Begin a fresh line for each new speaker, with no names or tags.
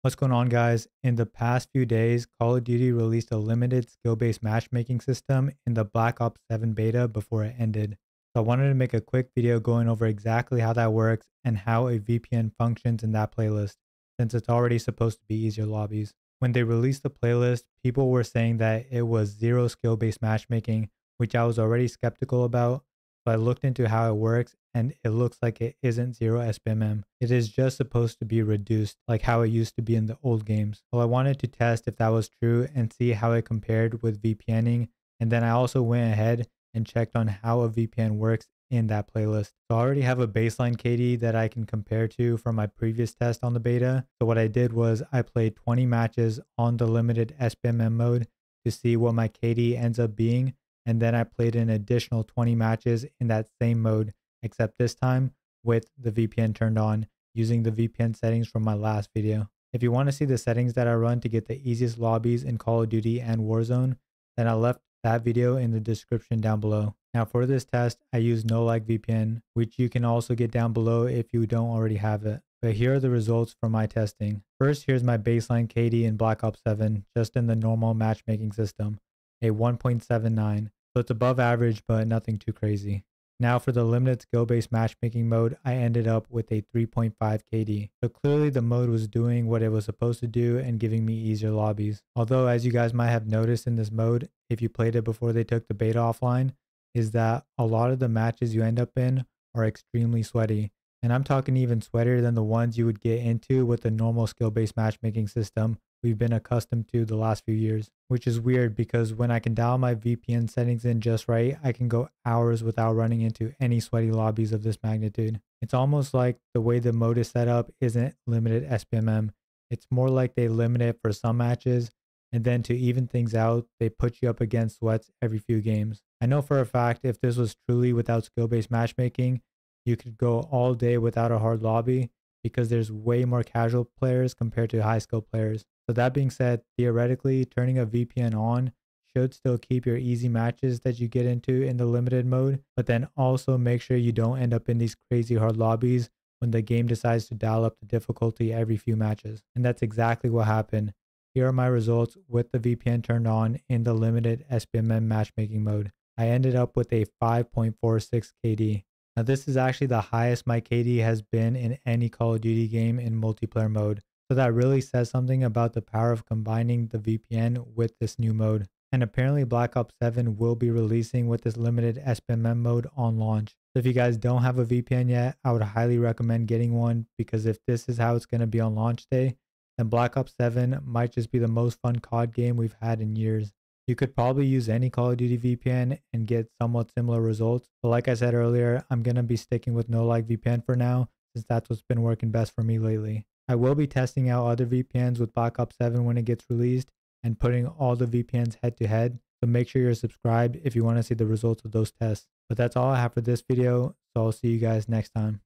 What's going on, guys? In the past few days, Call of Duty released a limited skill-based matchmaking system in the Black Ops 7 beta before it ended. So I wanted to make a quick video going over exactly how that works and how a VPN functions in that playlist, since it's already supposed to be easier lobbies. When they released the playlist, people were saying that it was zero skill-based matchmaking, which I was already skeptical about. So I looked into how it works, and it looks like it isn't zero SBMM. It is just supposed to be reduced like how it used to be in the old games. So I wanted to test if that was true and see how it compared with VPNing. And then I also went ahead and checked on how a VPN works in that playlist. So I already have a baseline KD that I can compare to from my previous test on the beta. So what I did was I played 20 matches on the limited SBMM mode to see what my KD ends up being. And then I played an additional 20 matches in that same mode, except this time with the VPN turned on using the VPN settings from my last video. If you want to see the settings that I run to get the easiest lobbies in Call of Duty and Warzone, then I left that video in the description down below. Now for this test, I use VPN, which you can also get down below if you don't already have it. But here are the results from my testing. First, here's my baseline KD in Black Ops 7, just in the normal matchmaking system, a 1.79. So it's above average, but nothing too crazy. Now for the limited skill-based matchmaking mode, I ended up with a 3.5 KD. So clearly the mode was doing what it was supposed to do and giving me easier lobbies. Although, as you guys might have noticed in this mode, if you played it before they took the beta offline, is that a lot of the matches you end up in are extremely sweaty. And I'm talking even sweatier than the ones you would get into with the normal skill-based matchmaking system we've been accustomed to the last few years, which is weird because when I can dial my VPN settings in just right, I can go hours without running into any sweaty lobbies of this magnitude. It's almost like the way the mode is set up isn't limited SBMM. It's more like they limit it for some matches, and then to even things out, they put you up against sweats every few games. I know for a fact if this was truly without skill-based matchmaking, you could go all day without a hard lobby because there's way more casual players compared to high skill players. So that being said, theoretically, turning a VPN on should still keep your easy matches that you get into in the limited mode, but then also make sure you don't end up in these crazy hard lobbies when the game decides to dial up the difficulty every few matches. And that's exactly what happened. Here are my results with the VPN turned on in the limited SBMM matchmaking mode. I ended up with a 5.46 KD. Now this is actually the highest my KD has been in any Call of Duty game in multiplayer mode. So that really says something about the power of combining the VPN with this new mode. And apparently Black Ops 7 will be releasing with this limited SBMM mode on launch. So if you guys don't have a VPN yet, I would highly recommend getting one, because if this is how it's going to be on launch day, then Black Ops 7 might just be the most fun COD game we've had in years. You could probably use any Call of Duty VPN and get somewhat similar results. But like I said earlier, I'm going to be sticking with VPN for now, since that's what's been working best for me lately. I will be testing out other VPNs with Black Ops 7 when it gets released and putting all the VPNs head to head. So make sure you're subscribed if you want to see the results of those tests. But that's all I have for this video. So I'll see you guys next time.